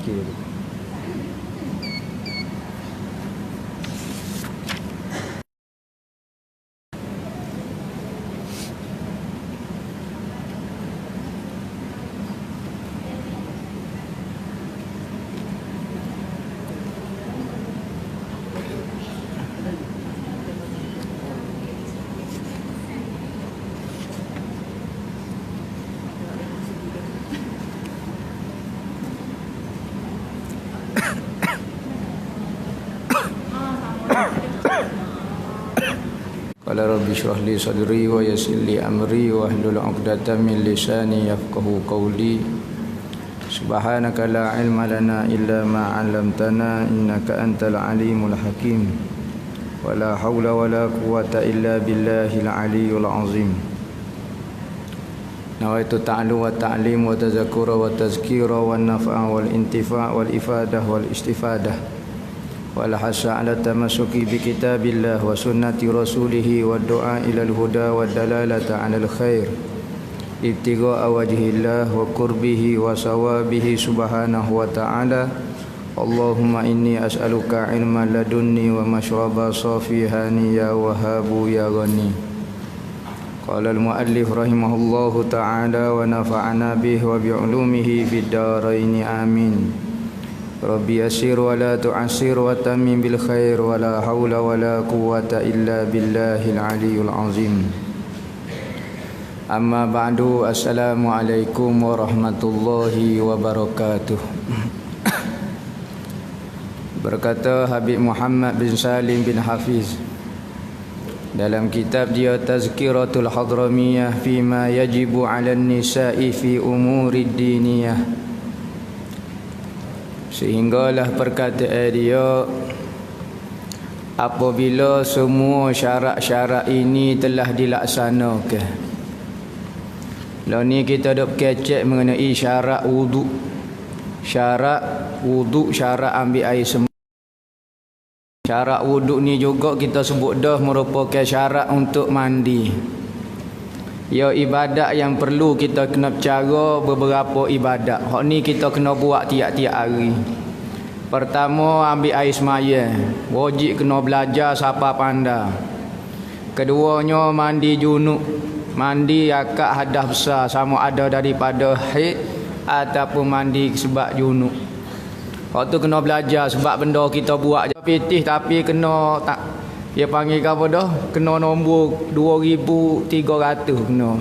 Sikit. Qala rabbi shrah li sadri wa yassir li amri wa hlul 'uqdatam min lisani yafqahu qawli. Subhanaka la ilma lana illa ma 'allamtana innaka antal alimul hakim. Wa la haula wa la quwwata illa billahil aliyyil azim. Nawaitu ta'allum wa ta'lim wa tazakkura wa tazkira wa naf'a wal intifa' wal ifadah wal istifadah. والحث على التمسك بكتاب الله وسنة رسوله والدعاء إلى الهدى والدلالة على الخير ابتغاء وجه الله وقربه وثوابه سبحانه وتعالى. اللهم إني أسألك علما لدني ومشربا صافيا يا وهاب يا غني. قال المؤلف رحمه الله تعالى ونفعنا به وبعلومه في الدارين آمين. Rabbi yasir wa la tu'asir wa tamim bil khair wa la hawla wa la quwwata illa billahil aliyyil azim. Amma ba'du, assalamualaikum warahmatullahi wabarakatuh. Berkata Habib Muhammad bin Salim bin Hafiz dalam kitab dia Tazkiratul Hadramiyah fima yajibu 'alan nisa'i fi umurid diniyah, sehinggalah perkataan dia, apabila semua syarat-syarat ini telah dilaksanakan. Lalu ni kita dok kecek mengenai syarat wuduk. Syarat wuduk, syarat ambil air semua. Syarat wuduk ni juga kita sebut dah merupakan syarat untuk mandi. Ya, ibadat yang perlu kita kena cara beberapa ibadat. Hak ni kita kena buat tiap-tiap hari. Pertama, ambil air semaya. Wajib kena belajar siapa pandai. Keduanya, mandi junub. Mandi akad hadas besar, sama ada daripada haid ataupun mandi sebab junub. Hak tu kena belajar sebab benda kita buat je pitih tapi kena tak, dia panggil apa dah? Kena nombor 2,300 kena.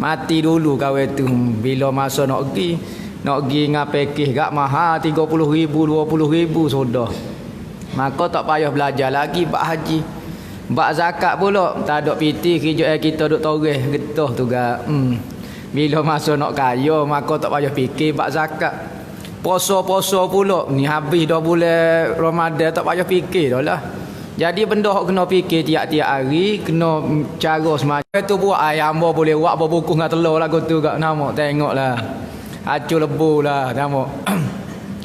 Mati dulu kawan tu. Bila masa nak pergi dengan pakej gak mahal 30,000, 20,000 sudah. Maka tak payah belajar lagi bab haji. Bab zakat pula tak ada piti kerja kita duk toreh getah tu gak. Bila masa nak kaya maka tak payah fikir bab zakat. Puasa-puasa pula ni habis dah bulan Ramadan tak payah fikir dah lah. Jadi benda hok kena fikir tiap-tiap hari, kena cara semacam tu buat ayam boleh buat berbuku dengan telur lagu tu kat nama tengoklah. Acu lebu lah nama.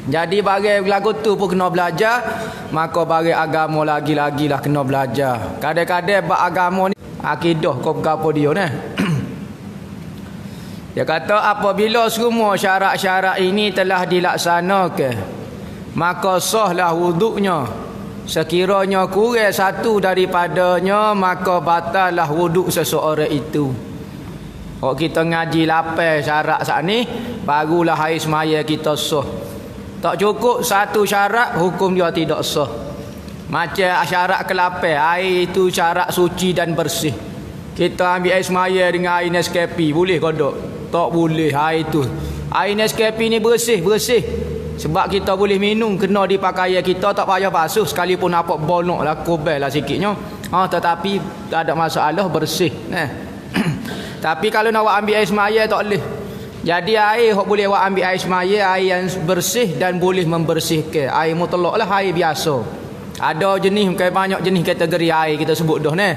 Jadi bagi lagu tu pun kena belajar, maka bagi agama lagi-lagi lah kena belajar. Kadang-kadang bab agama ni akidah kau apa dia ni. Dia kata apabila semua syarat-syarat ini telah dilaksanakan, maka sahlah wuduknya. Sekiranya kurang satu daripadanya, maka batallah wuduk seseorang itu. Kalau kita ngaji 8 syarat saat ni, barulah air semaya kita sah. Tak cukup satu syarat, hukum dia tidak sah. Macam syarat ke-8, air itu syarat suci dan bersih. Kita ambil air semaya dengan air Nescafe, boleh ke tak? Tak boleh air itu. Air Nescafe ni bersih. Sebab kita boleh minum, kena di pakaian kita, tak payah basuh sekalipun nampak bolok lah, kobel lah sikitnya. Tetapi tak ada masalah, bersih. Tapi kalau nak ambil air semaya tak boleh. Jadi air boleh ambil air semaya, air yang bersih dan boleh membersihkan. Air mutlak lah, air biasa. Ada jenis, banyak jenis kategori air kita sebut dah ni.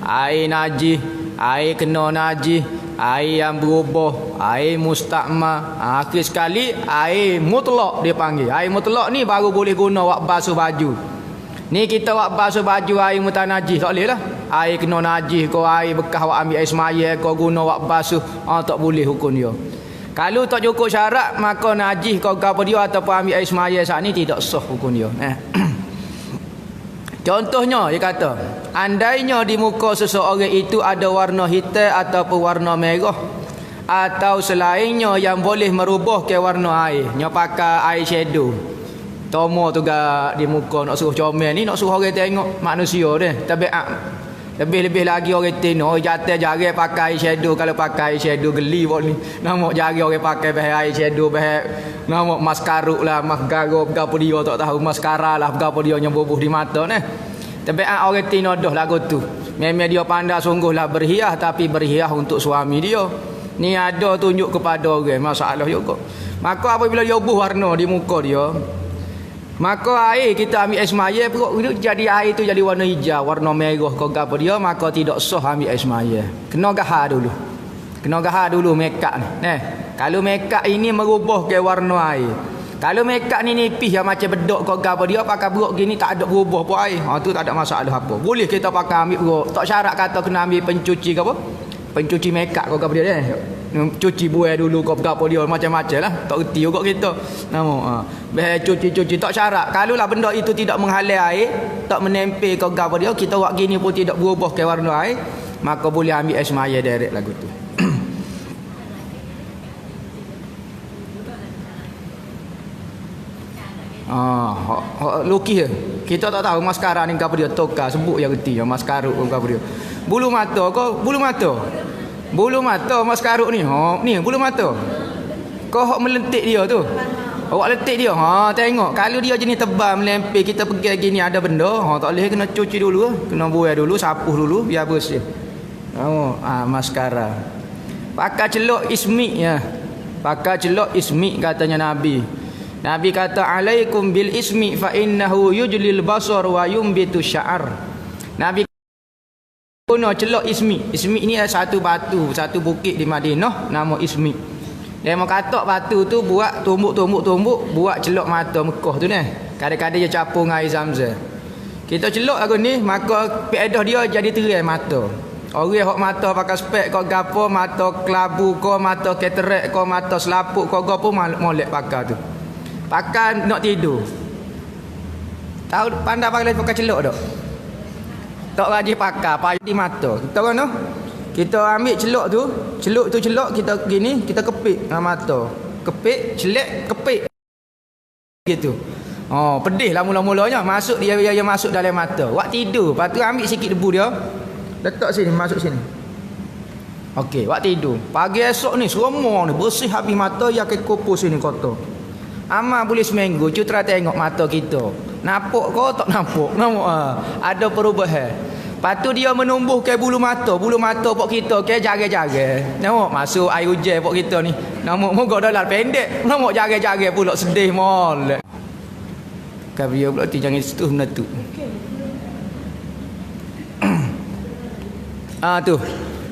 Air najis, air kena najis, air yang berubah, air mustakmal, akhir sekali air mutlak dia panggil. Air mutlak ni baru boleh guna wak basuh baju. Ni kita wak basuh baju air mutanajis tak boleh lah. Air kena najis kau, air bekas wak ambil air semaya kau guna wak basuh, tak boleh hukum dia. Kalau tak cukup syarat, maka najis kau apa dia ataupun ambil air semaya saat ni tidak sah hukum dia. Contohnya dia kata, andainya di muka seseorang itu ada warna hitam ataupun warna merah atau selainnya yang boleh merubah ke warna air, nya pakai air shadow. Tomo tu gak di muka nak suruh comel ni, nak suruh orang tengok manusia dia. Tabiat lebih-lebih lagi orang tino jatuh jari pakai shadow. Kalau pakai shadow geli buat ni. Nama jari orang pakai air shadow, nama maskaruk lah, masgaro berapa dia tak tahu, maskara lah berapa dia yang bubuh di mata ni. Tapi orang tino dah lagu tu. Memang dia pandai sungguhlah berhias, tapi berhias untuk suami dia. Ni ada tunjuk kepada orang, masalah juga. Maka apabila dia buh warna di muka dia, maka air kita ambil air semaya perut jadi air tu jadi warna hijau, warna merah kau apa dia, maka tidak sah ambil air semaya. Kena gahar dulu. Kena gahar dulu mekak ni. Kalau mekak ini merubah ke warna air. Kalau mekak ni nipis yang macam bedok kau apa dia, pakai beruk gini tak ada berubah pun air. Tu tak ada masalah apa. Boleh kita pakai ambil beruk. Tak syarat kata kena ambil pencuci ke apa? Pencuci mekak kau apa dia cuci buai dulu kau apa dia macam-macam lah. Tak reti juga kita. Nama cuci-cuci tak syarat. Kalau lah benda itu tidak menghalang air, tak menempel kau apa dia, kita buat gini pun tidak berubah ke warna air, maka boleh ambil air semaya direct lagu tu. Lukis je. Kita tak tahu maskara ni apa dia, toka sebut yang reti yang maskaruk apa dia. Bulu mata kau, bulu mata. Bulu mata maskaruk ni. Ni bulu mata. Kau hok melentik dia tu. Awak letik dia. Tengok kalau dia jenis tebal melempel, kita pergi gini ada benda, tak boleh, kena cuci dulu, kena buai dulu, sapuh dulu biar bersih. Maskara. Pakai celok ismik ya. Pakai celok ismik katanya Nabi. Nabi kata alaikum bil ismi fa innahu yujlil basar wa yumbitu sya'ar. Nabi guna celok ismi. Ismi ni ada satu batu, satu bukit di Madinah nama ismi. Dia mau katak batu tu buat tumbuk buat celok mata Mekah tu ni. Kadang-kadang dia capung air Zamzam. Kita celok lagu ni maka faedah dia jadi terang mata. Orang hok mata pakai spek kau gapo, mata kelabu kau, mata katarak kau, mata selaput kau gapo molek pakai tu. Pakai nak tidur. Tahu pandai pakai celok tak? Tak rajin pakai di mata. Kita kan no? Kita ambil celok tu kita gini, kita kepit dengan mata. Kepit, celek, kepit. Gitu. Pedih lah mula-mulanya. Masuk dia masuk dalam mata. Wak tidur, lepas tu ambil sikit debu dia. Letak sini, masuk sini. Okey, wak tidur. Pagi esok ni semua ni bersih habis mata yang ke kopos sini kotor. Amal boleh seminggu, cutera tengok mata kita. Nampak kau tak nampak? Ada perubahan. Lepas tu dia menumbuh ke bulu mata pok kita ke jaga-jaga. Nampak masuk air hujan pok kita ni. Nampak moga dalam pendek. Nampak jaga-jaga pula sedih molek. Kabia pula jangan situ benda tu. Tu.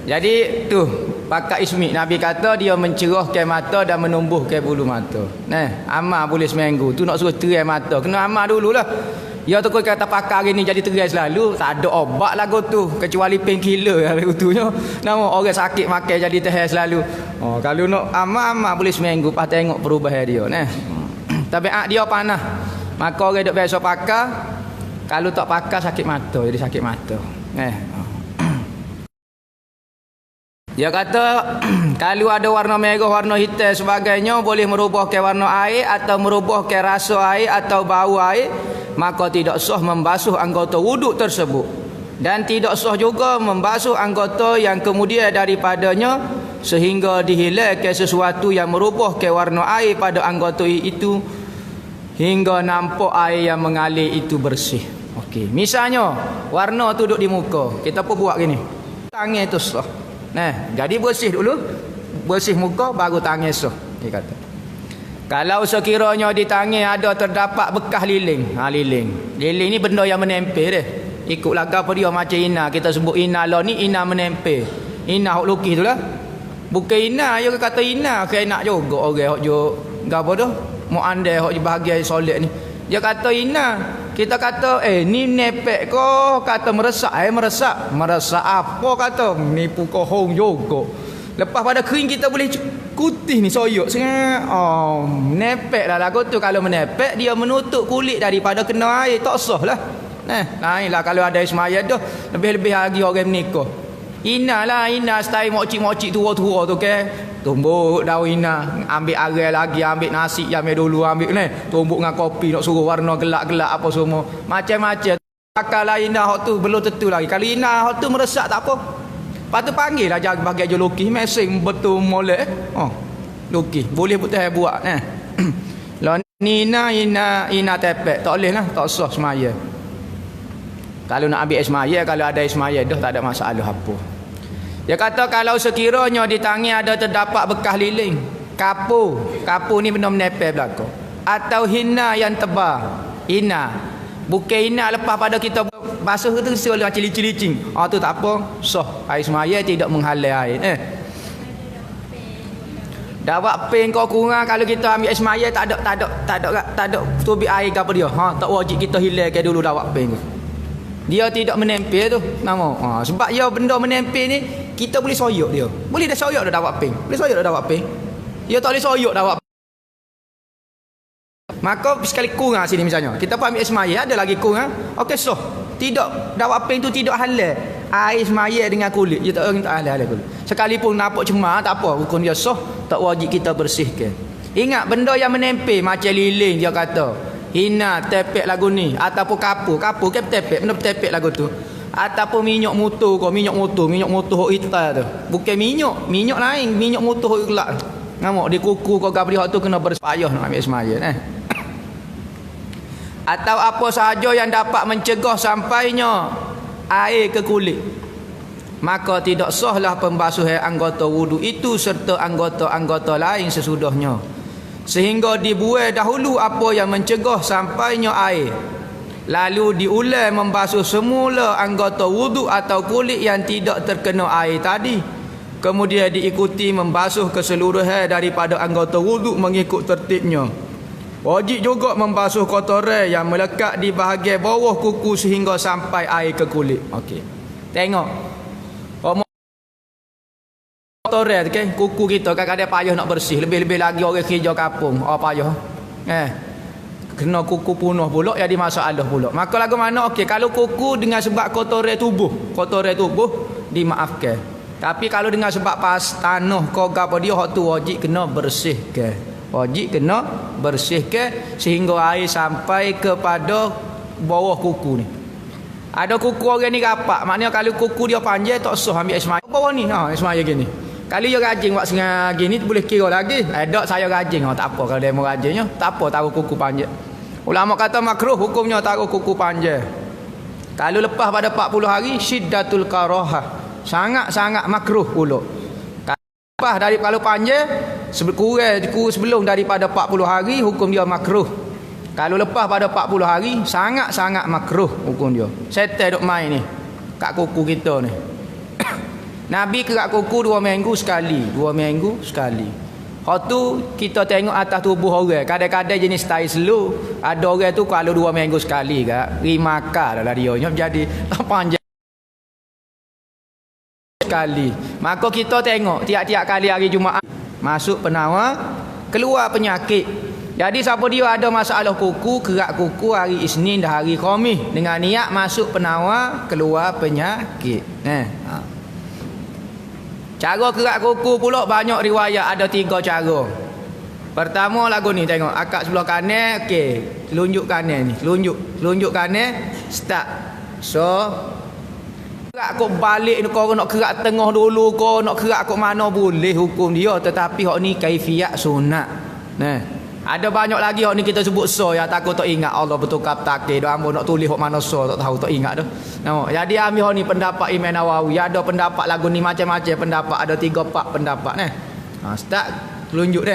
Jadi tu pakai ismi. Nabi kata dia mencerahkan mata dan menumbuhkan bulu mata. Amal boleh seminggu. Tu nak suruh terai mata. Kena amal dululah. Ya tu kau kata pakai hari ni jadi terai selalu, tak ada obat lagu tu kecuali painkiller lagu tu nya. Nama orang sakit makan jadi terai selalu. Kalau nak amal boleh seminggu pas tengok perubahan dia tabiat dia panah. Maka orang duk biasa pakai, kalau tak pakai sakit mata, jadi sakit mata. Dia kata kalau ada warna merah, warna hitam sebagainya boleh merubah ke warna air atau merubah ke rasa air atau bau air, maka tidak sah membasuh anggota wuduk tersebut, dan tidak sah juga membasuh anggota yang kemudian daripadanya sehingga dihilangkan sesuatu yang merubah ke warna air pada anggota itu hingga nampak air yang mengalir itu bersih. Okey, misalnya warna tu duduk di muka, kita pun buat gini, tangan tu sah. Jadi bersih dulu, bersih muka baru tangan sah. Dia kata kalau sekiranya di tangan ada terdapat bekas liling, liling ni benda yang menempel dia. Ikut laga apa dia macam ina, kita sebut ina lah ni, ina menempel. Ina hok lukis tu lah. Bukan ina, dia kata ina, kena juga orang hok jo gapo dah. Mu andai hok bahagian solek ni. Dia kata ina, kita kata ni nepek ko, kata meresak meresak apa kata nipu kohong juga. Lepas pada kering kita boleh Kutih ni soyok sangat. Menepek dah lagu tu. Kalau menepek dia menutup kulit daripada kena air, tak sah lah. Lainlah kalau ada semaya dah, lebih-lebih lagi orang menikah. Ina lah, ina style mokcik-mokcik tua-tua tu ke. Tumbuk daun ina, ambil air lagi, ambil nasi ambil dulu, ambil ni, tumbuk dengan kopi, nak suruh warna gelap-gelap apa semua. Macam-macam. Akal lah ina hok tu belum tentu lagi. Kalau ina hok tu meresak tak apa. Lepas tu panggil lah jaga bahagian je lukis, mesing betul molek. Lukis, boleh putih buat Lah ni ina tepek, tak boleh lah, tak sah semaya. Kalau nak ambil semaya, kalau ada semaya dah tak ada masalah apa. Dia kata kalau sekiranya di tangan ada terdapat bekas liling, kapu ni benda menepel belaka, atau hina yang tebal, bukan hina lepas pada kita basuh tu seolah cilicing. Tu tak apa, sah. Air semaya tidak menghalai air. Dapat pen kau kurang, kalau kita ambil semaya tak ada tubik air ke apa dia. Tak wajib kita hilangkan dulu dapat pen tu. Dia tidak menempel tu nama. Sebab dia benda menempel ni kita boleh soyok dia. Boleh dah soyok dah dapat ping. Boleh soyok dah dapat ping. Dia tak boleh soyok dah dapat. Maka sekali kurang sini misalnya. Kita pun ambil semaya ada lagi kurang. Okey so. Tidak dapat ping tu tidak halal. Air semaya dengan kulit dia tak halal kulit. Sekalipun nampak cemar tak apa, hukum dia sah, tak wajib kita bersihkan. Ingat benda yang menempel macam lilin dia kata. Hina tepek lagu ni ataupun kapu ke tepek, benda tepek lagu tu, ataupun minyak motor hok hitam tu, bukan minyak lain, minyak motor hok gelap ngamuk di kuku kau gabri hok tu kena berpayah nak ambil semaya atau apa sahaja yang dapat mencegah sampainya air ke kulit, maka tidak sahlah pembasuhan anggota wudu itu serta anggota-anggota lain sesudahnya, sehingga dibuai dahulu apa yang mencegah sampainya air, lalu diulang membasuh semula anggota wuduk atau kulit yang tidak terkena air tadi, kemudian diikuti membasuh keseluruhan daripada anggota wuduk mengikut tertibnya. Wajib juga membasuh kotoran yang melekat di bahagian bawah kuku sehingga sampai air ke kulit. Okey, tengok kotoran okay? Kuku kita kadang-kadang payah nak bersih, lebih-lebih lagi orang kerja kampung payah kena kuku punuh pula jadi masalah pula. Maka lagu mana okey kalau kuku dengan sebab kotoran tubuh dimaafkan, tapi kalau dengan sebab pas tanah kau apa dia hak tu wajib kena bersihkan sehingga air sampai kepada bawah kuku ni. Ada kuku orang ni rapat, maknanya kalau kuku dia panjang tak sah ambil semaya bawah ni semaya gini. Kalau dia rajin buat setengah gini boleh kira lagi. Tak saya rajin. Tak apa kalau dia mau rajinnya. Tak apa taruh kuku panjang. Ulama kata makruh hukumnya taruh kuku panjang. Kalau lepas pada 40 hari syiddatul karahah. Sangat-sangat makruh pula. Lepas dari kalau panjang sebelum daripada 40 hari hukum dia makruh. Kalau lepas pada 40 hari sangat-sangat makruh hukum dia. Setan duk main ni kat kuku kita ni. Nabi kerak kuku 2 minggu sekali. Hak tu kita tengok atas tubuh orang. Kadang-kadang jenis style slow. Ada orang tu kalau 2 minggu sekali kak rimaka lah dia jadi panjang sekali. Maka kita tengok tiap-tiap kali hari Jumaat masuk penawar, keluar penyakit. Jadi siapa dia ada masalah kuku, kerak kuku hari Isnin dah hari Khamis dengan niat masuk penawar, keluar penyakit. Cara kerak kuku pula banyak riwayat, ada 3 cara. Pertama lagu ni tengok akak sebelah kanan, okey, telunjuk kanan ni, telunjuk kanan, start. So kerak kau balik ni, kau nak kerak tengah dulu, kau nak kerak kau mana boleh hukum dia, tetapi hak ni kaifiat sunat. Ada banyak lagi hak ni kita sebut so ya, takut tak ingat Allah betul kap takdir dah ambo nak tulis hak mana so tak tahu tak ingat dah. Jadi ambil hak ni pendapat Imam Nawawi, ada pendapat lagu ni macam-macam pendapat, ada 3-4 pendapat start telunjuk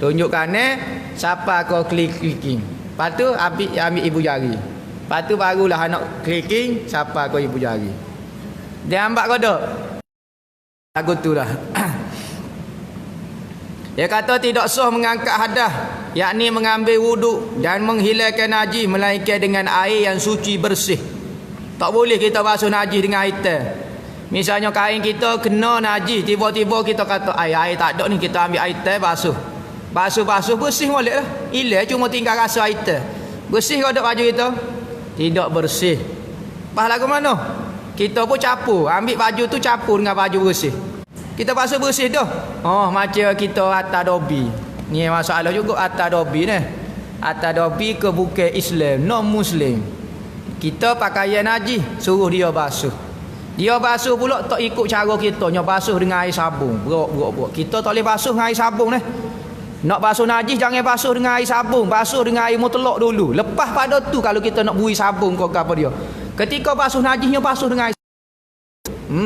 tunjuk kanan, siapa kau clicking. Lepas tu ambil ibu jari. Lepas tu barulah anak clicking, siapa kau ibu jari. Dia ambil kau dak. Lagu tu lah. Dia kata tidak sah mengangkat hadas, yakni mengambil wuduk dan menghilangkan najis melainkan dengan air yang suci bersih. Tak boleh kita basuh najis dengan air teh. Misalnya kain kita kena najis, tiba-tiba kita kata air tak ada ni, kita ambil air teh basuh. Basuh bersih molek lah. Hilang cuma tinggal rasa air teh. Bersih ke tak baju kita? Tidak bersih. Pas lagu mana? Kita pun capur, ambil baju tu capur dengan baju bersih. Kita basuh bersih dah. Oh, macam kita atas dobi. Ni masalah juga atas dobi ni. Atas dobi ke bukan Islam, non Muslim. Kita pakaian najis, suruh dia basuh. Dia basuh pula tak ikut cara kita, nya basuh dengan air sabun. Berok. Kita tak boleh basuh dengan air sabun ni. Nak basuh najis jangan basuh dengan air sabun, basuh dengan air mutlak dulu. Lepas pada tu kalau kita nak bui sabun ke apa dia. Ketika basuh najisnya basuh dengan air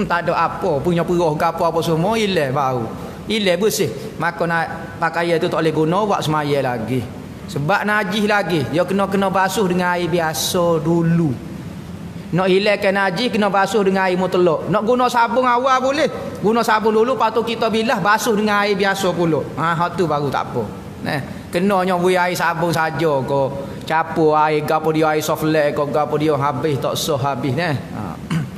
tak ada apa punya perah ke apa semua, hilang baru. Hilang bersih. Maka nak pakaian tu tak boleh guna buat semaya lagi. Sebab najis lagi, dia kena basuh dengan air biasa dulu. Nak hilangkan najis kena basuh dengan air mutlak. Nak guna sabun awal boleh. Guna sabun dulu, lepas tu kita bilah basuh dengan air biasa pula. Hak tu baru tak apa. Kenanya bui air sabun saja ke capur air gapo dia, air soft leg ke gapo dia, habis tak sah habis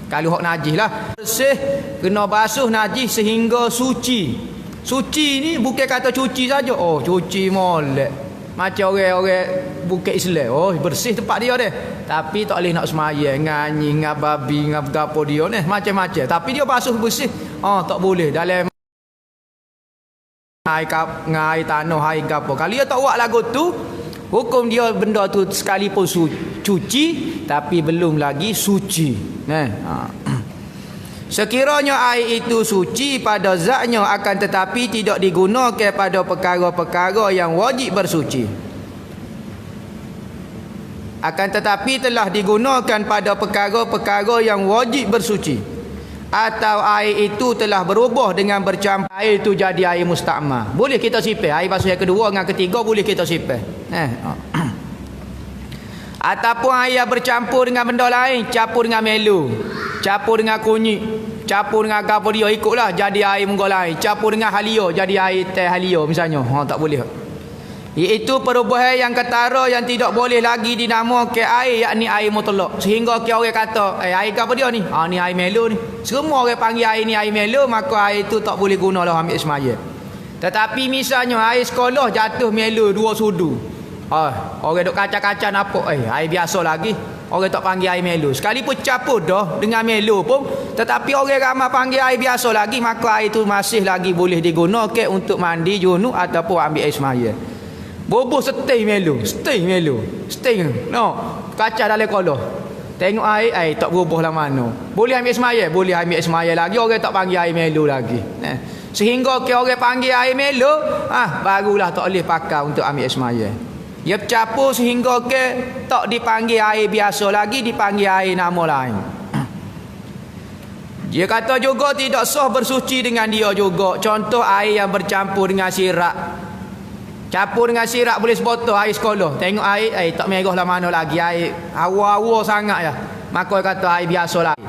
kalau hak najis lah. Bersih kena basuh najis sehingga suci. Suci ni bukan kata cuci saja. Oh, cuci molek. Macam orang-orang bukan Islam. Oh, bersih tempat dia deh. Tapi tak boleh nak semaya, nganyi, ngap babi, ngap gapo dia ni, macam-macam. Tapi dia basuh bersih. Tak boleh dalam air tanah, air gapo. Kalau dia tak buat lagu tu, hukum dia benda tu sekalipun cuci tapi belum lagi suci. Sekiranya air itu suci pada zatnya, akan tetapi tidak digunakan pada perkara-perkara yang wajib bersuci. Akan tetapi telah digunakan pada perkara-perkara yang wajib bersuci. Atau air itu telah berubah dengan bercampur, air itu jadi air mustakmal. Boleh kita sipir. Air basuh yang kedua dengan ketiga boleh kita sipir. Ataupun air yang bercampur dengan benda lain, campur dengan melu, campur dengan kunyit, campur dengan apa dia, ikutlah jadi air munggah lain. Campur dengan halio jadi air teh halio misalnya. Tak boleh. Iaitu perubahan yang ketara yang tidak boleh lagi dinamakan air, yakni air mutlak. Sehingga orang kata, air apa dia ni? Ni air melu ni. Semua orang panggil air ni air melu, maka air itu tak boleh guna lah ambil semaya. Tetapi misalnya air sekolah jatuh melu 2 sudu. Orang duk kaca-kaca apa? Air biasa lagi. Orang tak panggil air melu. Sekalipun campur dah dengan melu pun, tetapi orang ramai panggil air biasa lagi, maka air itu masih lagi boleh digunakan untuk mandi junub ataupun ambil air semaya. Boboh setih melu. No, kaca dalam kolah. Tengok air tak berubah lah mana. Boleh ambil semaya? Boleh ambil semaya lagi. Orang tak panggil air melu lagi. Sehingga orang panggil air melu, barulah tak boleh pakai untuk ambil semaya. Dia bercampur sehingga tak dipanggil air biasa lagi, dipanggil air nama lain. Dia kata juga tidak sah bersuci dengan dia juga. Contoh air yang bercampur dengan sirap. Campur dengan sirap boleh sebotol air sekolah. Tengok air tak merah lah mana lagi. Air hawa-hawa sangat ya. Maka kata air biasa lagi.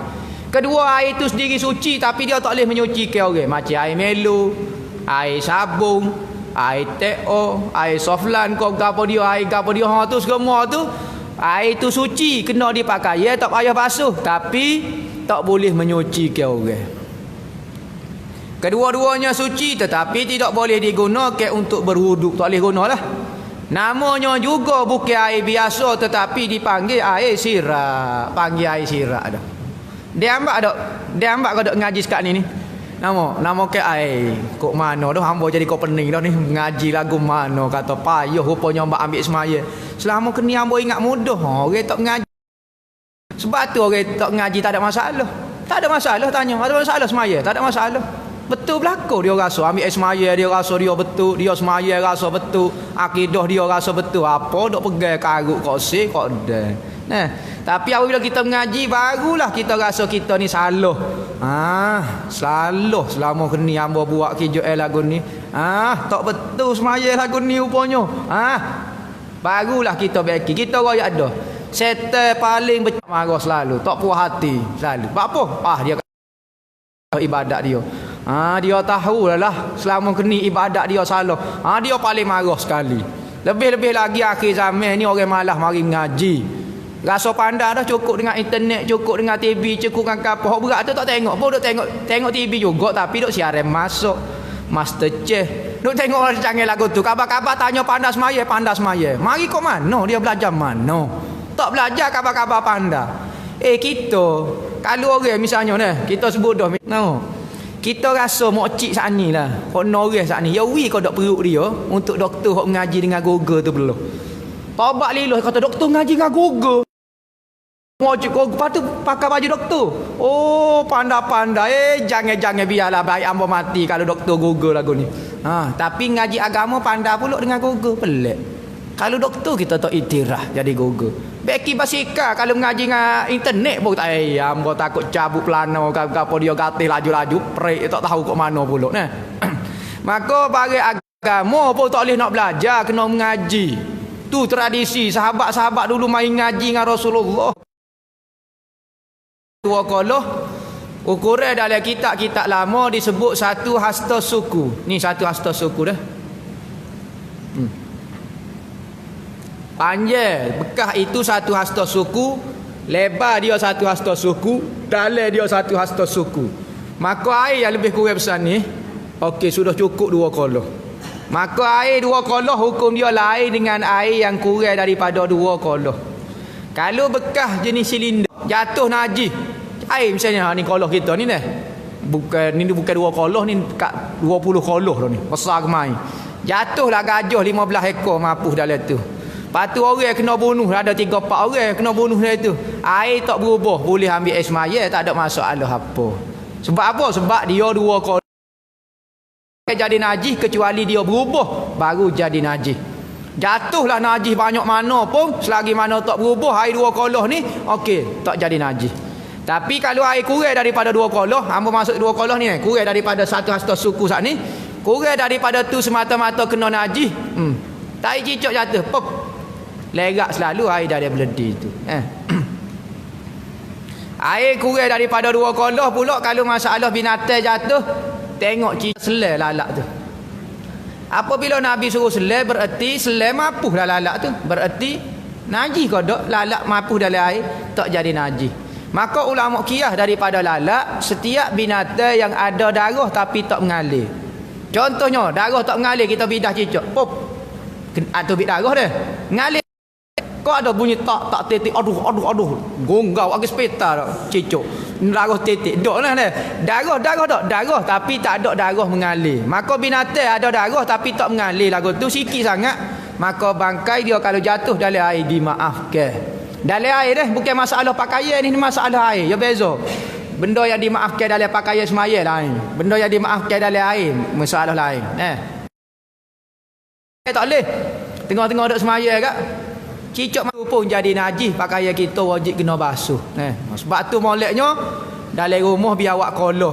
Kedua, air itu sendiri suci tapi dia tak boleh menyucikan orang. Macam air melu, air sabun, air teo, air soflan, gapo dia, air gapo dia, tu semua tu air tu suci, kena dipakai. Ya tak payah basuh tapi tak boleh menyucikan orang. Kedua-duanya suci tetapi tidak boleh digunakan untuk berwuduk. Tak boleh gunalah. Namanya juga bukan air biasa tetapi dipanggil air sirap. Panggil air sirap dah. Dia ambak kau ngaji sekat ni. Nama ke air kok mana dah hamba jadi kau pening dah ni ngaji lagu mana kata payah rupanya hamba ambil semaya. Selama kini hamba ingat mudah. Orang tak ngaji. Sebab tu orang tak ngaji tak ada masalah. Tak ada masalah tanya. Ada masalah semaya? Tak ada masalah. Betul berlaku dia rasa ambil semaya, dia rasa dia betul, dia semaya rasa betul, akidah dia rasa betul. Apa dok pegang karut kok si kok dah. Tapi apabila kita mengaji barulah kita rasa kita ni salah. Salah selama kini hamba buat kerja lagu ni. Tak betul semaya lagu ni rupanya. Barulah kita baiki. Kita royak dah. Setan paling marah selalu, tak puas hati selalu. Apa? Dia ibadat dia. Dia tahu lah selama kini ibadat dia salah. Dia paling marah sekali. Lebih-lebih lagi akhir zaman ni orang malah mari mengaji. Rasa pandai dah cukup dengan internet, cukup dengan TV, cukup dengan kapal. Hak berat tu tak tengok pun, duk tengok TV juga tapi duk siaran masuk MasterChef. Duk tengok orang canggih lagu tu. Kabar-kabar tanya pandai semaya. Mari kok mana dia belajar mana? Tak belajar kabar-kabar pandai. Kita kalau orang misalnya ni, kita sebut dah no. Kita rasa mokcik saat ni lah. Hok noreh saat ni. Ya wi kau dak perut dia untuk doktor hok mengaji dengan Google tu belum. Tobat liloh kata doktor ngaji dengan Google. Mokcik kau patut pakai baju doktor. Oh, pandai-pandai. Jangan biarlah baik ambo mati kalau doktor Google lagu ni. Tapi ngaji agama pandai pula dengan Google. Pelik. Kalau doktor kita tak itiraf jadi Google. Beki basika kalau mengaji dengan internet pun tak ambo takut cabut pelana apa dia gatih laju-laju prek tak tahu kok mana pula nah. Maka bagi agama pun tak boleh nak belajar, kena mengaji. Tu tradisi sahabat-sahabat dulu main ngaji dengan Rasulullah. Dua koloh ukuran dalam kitab-kitab lama disebut satu hasta suku. Ni satu hasta suku dah. Panjang bekah itu satu hasta suku, lebar dia satu hasta suku, dalam dia satu hasta suku. Maka air yang lebih kurang besar ni, okey sudah cukup 2 koloh. Maka air 2 koloh hukum dia lain dengan air yang kurang daripada 2 koloh. Kalau bekah jenis silinder jatuh najis, air misalnya ni koloh kita ni bukan 2 koloh ni 20 koloh dah ni, besar kemai. Jatuhlah gajah 15 ekor mapuh dalam tu. Patu orang kena bunuh, ada 3-4 orang kena bunuh dia tu. Air tak berubah, boleh ambil air semaya, tak ada masalah apa. Sebab apa? Sebab dia 2 koloh jadi najis kecuali dia berubah baru jadi najis. Jatuhlah najis banyak mana pun selagi mana tak berubah air 2 koloh ni, okey, tak jadi najis. Tapi kalau air kurang daripada 2 koloh, hamba masuk 2 koloh ni kurang daripada satu hasta suku saat ni, kurang daripada tu semata-mata kena najis. Tai cicak jatuh, pop. Lerak selalu air dari beledi tu. Air kurang daripada 2 koloh pula kalau masalah binatang jatuh, tengok cicak selai lalak tu. Apabila Nabi suruh selai bererti selai mapuh dah lalak tu. Bererti najis kau dok lalak mapuh dalam air tak jadi najis. Maka ulama kiyah daripada lalak setiap binatang yang ada darah tapi tak mengalir. Contohnya darah tak mengalir kita bidah cicak, pop. Atau bid darah dah. Mengalir. Kau ada bunyi tak titik, aduh gonggau agak sepeta cicuk darah titik dok lah darah tak darah tapi tak ada darah mengalir. Maka binatang ada darah tapi tak mengalir lagu tu sikit sangat, maka bangkai dia kalau jatuh dalam air dimaafkan. Dalam air bukan masalah pakaian ni, masalah air ya beza. Benda yang dimaafkan dalam pakaian semaya lain, benda yang dimaafkan dalam air masalah lain. Tak boleh tengok-tengok duk semaya kak cicak pun jadi najis, pakaian kita wajib kena basuh. Sebab tu moleknya dalam rumah biar awak koloh.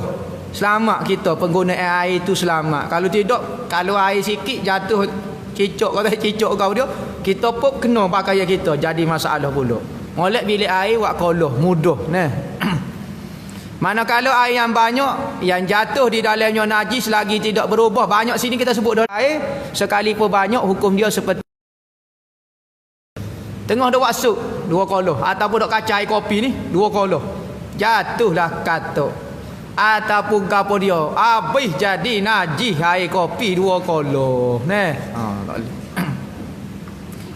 Selamat kita penggunaan air tu selamat. Kalau tidak, kalau air sikit jatuh cicak kau dia, kita pun kena pakaian kita jadi masalah pula. Molek bilik air awak koloh mudah manakala air yang banyak yang jatuh di dalamnya najis lagi tidak berubah. Banyak sini kita sebut air sekali pun banyak hukum dia seperti tengah dah wasuk 2 koloh ataupun dak kaca air kopi ni 2 koloh jatuhlah katuk ataupun gapo dia habis jadi najis air kopi 2 koloh tak boleh.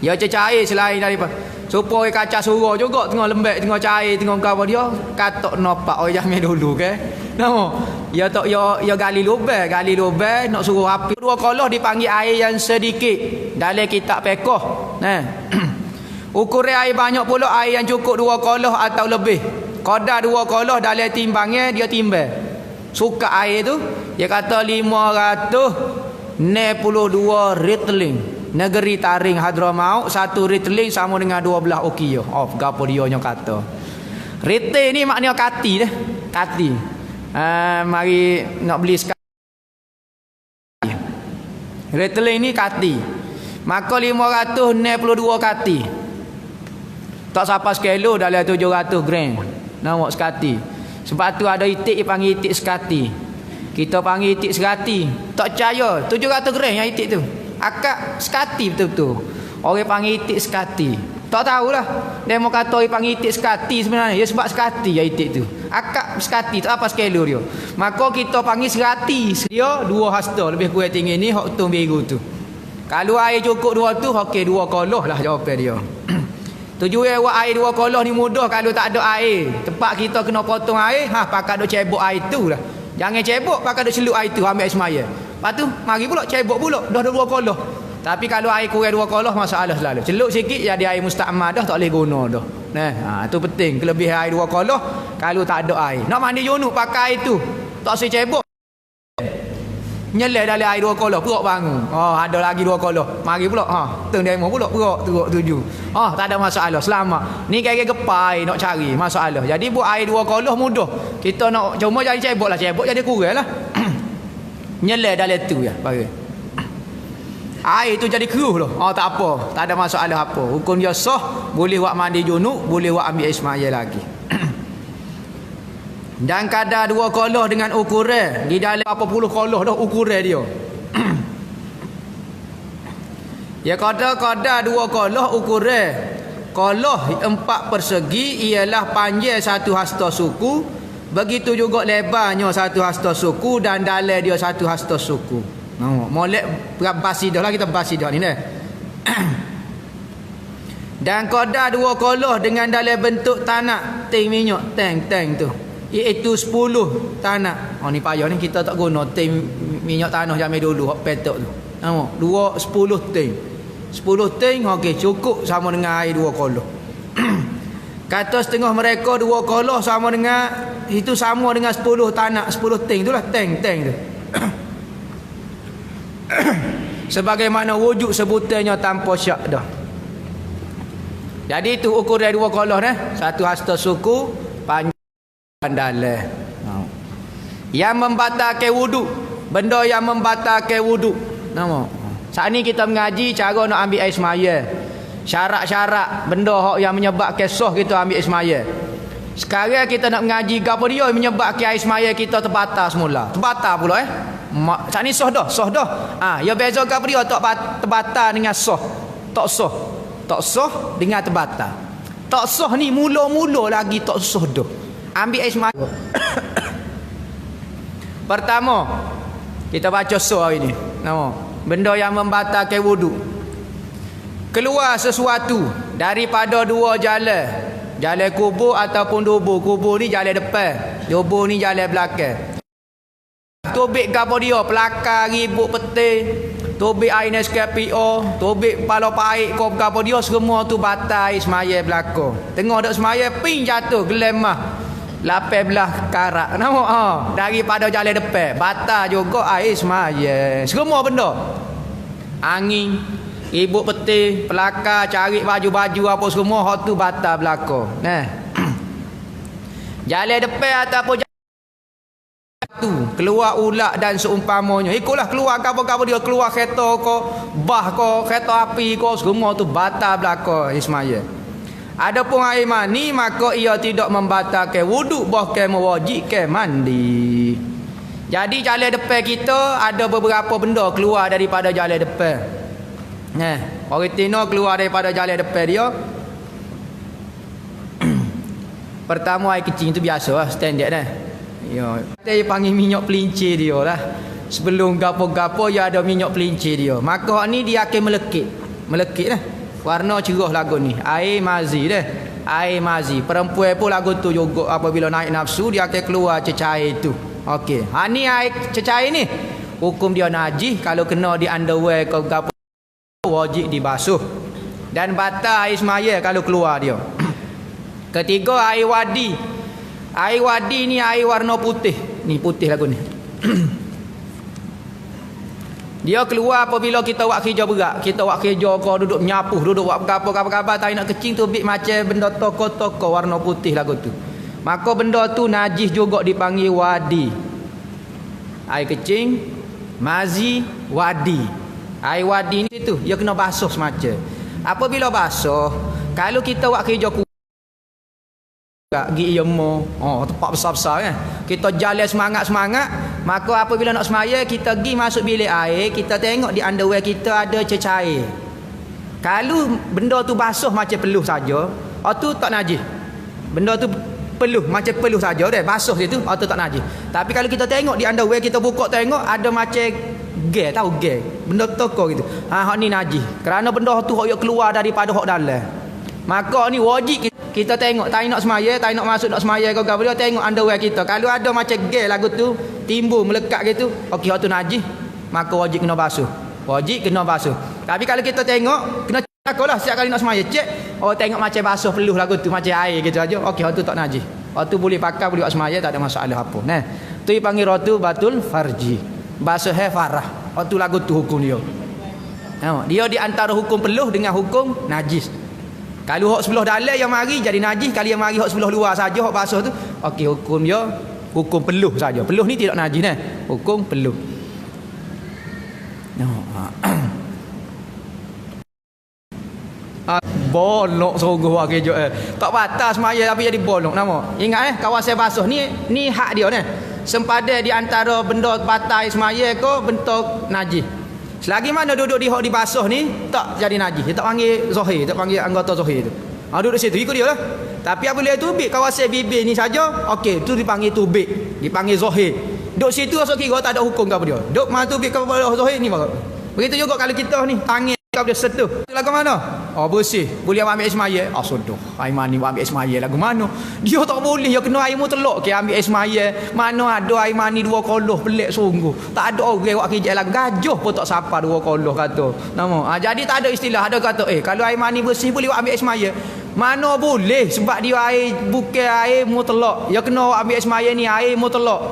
Ya cair selain daripada supaya kaca surau juga tengah lembek tengah cair tengah gapo dia katuk nopak oi jamai dulu ke nama ya tak ya gali lubang nak suruh api 2 koloh dipanggil air yang sedikit dalam kitab fiqh ukuran air banyak pula air yang cukup 2 koloh atau lebih. Qadar 2 koloh dalam timbangnya dia timbang. Suka air tu dia kata 562 ritling. Negeri Taring Hadramaut 1 ritling sama dengan 12 ukiah. Gapo dia nya kata. Ritling ni maknanya kati dah. Kati. Mari nak beli sekali. Ritling ni kati. Maka 562 kati. Tak sampai sekilo dalam 700 gram. Nampak sekati. Sebab tu ada itik panggil itik sekati. Kita panggil itik sekati. Tak percaya 700 gram yang itik tu. Akak sekati betul-betul. Orang panggil itik sekati. Tak tahulah. Demo kata dia panggil itik sekati sebenarnya. Ya sebab sekati ya itik tu. Akak sekati tak apa skelo dia. Maka kita panggil serati. Dia 2 hasta lebih kurang tinggi ni hak tong biru tu. Kalau air cukup 2 tu, okey 2 kolah lah jawapan dia. Tujuan buat air 2 kolah ni mudah kalau tak ada air. Tempat kita kena potong air, pakai duk cebok air tu lah. Jangan cebok, pakai duk celup air tu ambil air semaya. Lepas tu mari pula cebok pula dah 2 kolah. Tapi kalau air kurang 2 kolah masalah selalu. Celup sikit jadi air mustakmal dah, tak boleh guna dah. Nah, tu penting. Kelebihan air 2 kolah kalau tak ada air. Nak mandi junub pakai air tu. Tak usah cebok. Nyelai dalam air 2 kolah, perut bangun. Ada lagi 2 kolah. Mari pula. Teng demo pula perut 7. Tak ada masalah. Selamat. Ni kira gepai nak cari masalah. Jadi buat air 2 kolah mudah. Kita nak cuma jadi cebok lah. Cebok jadi kurang lah. Nyelai dalam tu ya. Bagi. Air tu jadi keruh loh. Tak apa. Tak ada masalah apa. Hukum dia sah. Boleh buat mandi junub. Boleh buat ambil ismail lagi. Dan kadar 2 kolah dengan ukuran. Di dalam berapa puluh kolah dah ukuran dia. Ya kadar 2 kolah ukuran. Kolah 4 persegi ialah panjang 1 hasta suku. Begitu juga lebarnya 1 hasta suku. Dan dalam dia 1 hasta suku. Molek basidah lah kita basidah ni dah. Dan kadar 2 kolah dengan dalam bentuk tanak ting minyak teng tu iaitu 10 tanak. Ni payah ni kita tak guna ting minyak tanah zaman dulu hak petok tu. 10 ting. 10 ting okey cukup sama dengan air 2 kolah. Kata setengah mereka 2 kolah sama dengan itu sama dengan 10 tanak 10 ting itulah teng tu. Sebagaimana wujud sebutannya tanpa syak dah. Jadi itu ukuran 2 kolah dah. 1 hasta suku panjang dalam. Yang membatalkan wuduk. Benda yang membatalkan wuduk. Saat ni kita mengaji cara nak ambil air semaya. Syarat-syarat benda yang menyebabkan sah kita ambil air semaya. Sekarang kita nak mengaji apa dia menyebabkan air semaya kita terbatal semula. Terbatal pula saat ni sah dah. Ya beza apa dia tak terbatal dengan sah. Tak sah dengan terbatal. Tak sah ni mula-mula lagi tak sah dah. Ambil air semaya. Pertama, kita baca sah hari ni. Benda yang membatalkan wuduk. Keluar sesuatu daripada 2 jalan. Jalan kubur ataupun dubur. Kubur ni jalan depan. Dubur ni jalan belakang. Tobik gapo dia pelakar ribut peti, tobik air Nescafe, tobik pala paik kau gapo dia semua tu batai semaya belaka. Tengok dak semaya ping jatuh gelemah 18 karat. Daripada jalan depan batal juga air semaya. Semua benda. Angin, ribut peti, pelakar cari baju-baju apa semua hak tu batal belaka. Jalan depan ataupun tu keluar ulak dan seumpamanya ikutlah keluar apa-apa dia keluar kereta ko bah ko kereta api ko semua tu batal belaka ismaya. Adapun air mani maka ia tidak membatalkan wuduk bahkan mewajibkan mandi. Jadi jalan depan kita ada beberapa benda keluar daripada jalan depan. Orang Tino keluar daripada jalan depan dia. Pertama air kecil tu biasa lah standard dah. Ya, dia panggil minyak pelincir dia lah. Sebelum gapo-gapo ya ada minyak pelincir dia. Maka ni dia akan melekit lah. Warna cerah lagu ni. Air mazi dah. Air mazi. Perempuan pun lagu tu juga apabila naik nafsu dia akan keluar cecair tu. Okey. Ni air cecair ni. Hukum dia najis kalau kena di underwear ke gapo wajib dibasuh. Dan batal air semaya kalau keluar dia. Ketiga air wadi. Air wadi ni air warna putih. Ni putih lagu ni. Dia keluar apabila kita buat kerja berat. Kita buat kerja kau duduk menyapuh, duduk buat apa-apa tak nak kecing tu bik macam benda toko-toko warna putih lagu tu. Maka benda tu najis juga dipanggil wadi. Air kecing, mazi, wadi. Air wadi ni tu dia kena basuh semacam. Apabila basuh, kalau kita buat kerja gi yemo tempat besar-besar kan kita jalan semangat-semangat maka apabila nak semaya kita pergi masuk bilik air kita tengok di underwear kita ada cecair Kalau benda tu basuh macam peluh saja, tu tak najis. Benda tu peluh macam peluh saja dah, basuh situ, tu tak najis. Tapi kalau kita tengok di underwear, kita buka tengok ada macam gel, tahu gel, benda toko gitu. Hak ni najis. Kerana benda tu hok keluar daripada hok dalam. Maka ni wajib kita tengok, tak nak semaya, tak nak masuk nak semaya kau dia tengok underwear kita. Kalau ada macam gel lagu tu timbul melekat gitu, okey hok tu najis, maka wajib kena basuh. Wajib kena basuh. Tapi kalau kita tengok, kena cekalah setiap kali nak semaya, cek, tengok macam basuh peluh lagu tu, macam air gitu aja. Okey hok tu tak najis. Hok tu boleh pakai, boleh buat semaya, tak ada masalah apa. Nah, tu dipanggil rotu batul farji. Basuh farah. Hok tu lagu tu hukum dia. Dia di antara hukum peluh dengan hukum najis. Kalau hok sebelah dalam yang mari jadi najis, kalau yang mari hok sebelah luar saja hok basuh tu, okey hukum dia hukum peluh saja. Peluh ni tidak najis nah. Hukum peluh. Bolok sungguh wak kejo tak batas semaya tapi jadi bolok nama. Ingat kawasan basuh ni hak dia sempada di antara benda batai semaya ke bentuk najis. Selagi mana duduk di hok di basuh ni tak jadi najis. Dia tak panggil zahir, tak panggil anggota zahir tu. Duduk situ ikut dia lah. Tapi apabila tubik kawasan bibir ni saja, okey tu dipanggil tubik, dipanggil zahir. Duduk situ asal kira tak ada hukum ke apa dia. Duduk mana tubik ke zahir ni baru. Begitu juga kalau kita ni tangan kau dia setuh. Lagu mana? Bersih. Boleh ambil air semaya. Sudah. Air mani ambil air semaya lagu mana? Dia tak boleh. Dia kena air mu telok ke ambil air semaya. Mana ada air mani 2 koloh pelik sungguh. Tak ada orang buat kerja lagu gajah pun tak sapa 2 koloh kata. Nama. Jadi tak ada istilah. Ada kata kalau air mani bersih boleh ambil air semaya. Mana boleh sebab dia air bukan air mu telok. Dia kena ambil air semaya ni air mu telok.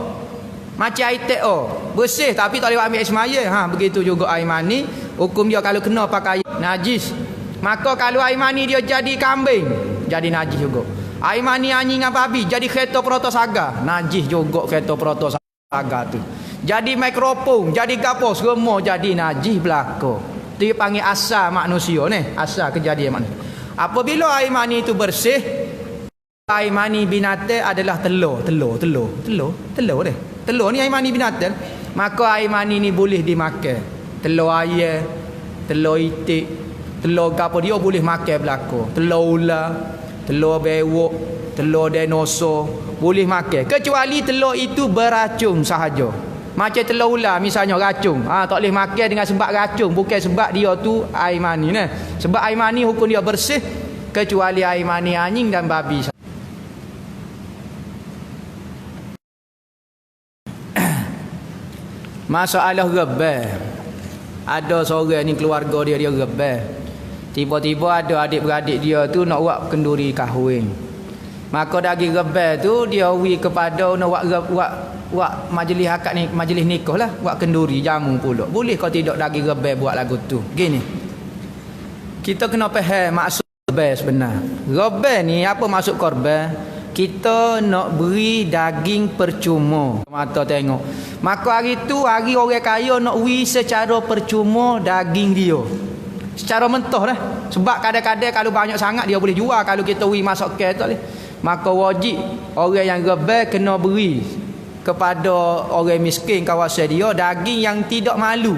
Macam air teh bersih tapi tak boleh ambil air semaya. Begitu juga air mani. Hukum dia kalau kena pakai najis. Maka kalau air mani dia jadi kambing, jadi najis juga. Air mani anjing dengan babi jadi kereta protosaga, najis juga kereta protosaga tu. Jadi mikrofon, jadi gapo semua jadi najis belaka. Dia panggil asal manusia ni, asal kejadian manusia. Apabila air mani itu bersih, air mani binatang adalah telur deh. Telur ni air mani binatang. Maka air mani ni boleh dimakan. Telur ayam, telur itik, telur gapo dia boleh makan belaka. Telur ular, telur bewok, telur dinosaur boleh makan. Kecuali telur itu beracun sahaja. Macam telur ular misalnya racun. Tak boleh makan dengan sebab racun, bukan sebab dia tu air mani nah. Sebab air mani hukum dia bersih kecuali air mani anjing dan babi. Masalah rebel. Ada seorang ni keluarga dia rebel. Tiba-tiba ada adik-beradik dia tu nak buat kenduri kahwin. Maka dari rebel tu dia wi kepada nak buat majlis akad ni, majlis nikah lah, buat kenduri jamu pula. Boleh kau tidak dari rebel buat lagu tu. Gini. Kita kena faham maksud rebel sebenar. Rebel ni apa maksud korban? Kita nak beri daging percuma. Mata tengok. Maka hari tu hari orang kaya nak beri secara percuma daging dia. Secara mentah lah. Sebab kadang-kadang kalau banyak sangat dia boleh jual. Kalau kita beri masuk ke tak boleh. Maka wajib orang yang rebel kena beri kepada orang miskin kawasan dia daging yang tidak malu.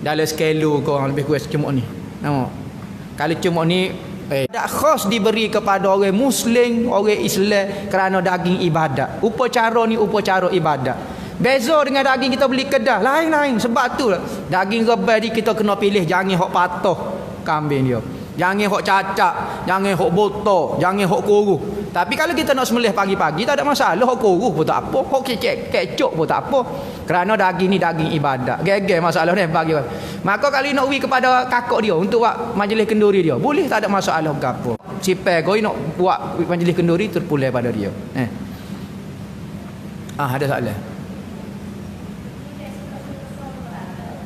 Dalam sekilo kau lebih kurang cemuk ni. Nampak? Kalau cemuk ni tak khas diberi kepada orang Muslim, orang Islam kerana daging ibadat. Upacara ni upacara ibadat. Beza dengan daging kita beli kedah, lain-lain. Sebab tu daging rebel ni kita kena pilih jangan hok patuh kambing dia. Jangan hok cacak, jangan hok botok, jangan hok koruh. Tapi kalau kita nak sembelih pagi-pagi tak ada masalah, hok koruh pun tak apa, hok kecok pun tak apa. Kerana daging ni daging ibadat. Gege masalah ni bagi. Maka kalau nak pergi kepada kakak dia untuk buat majlis kenduri dia, boleh tak ada masalah gapo. Sipai kau nak buat majlis kenduri terpulai pada dia. Ada soalan.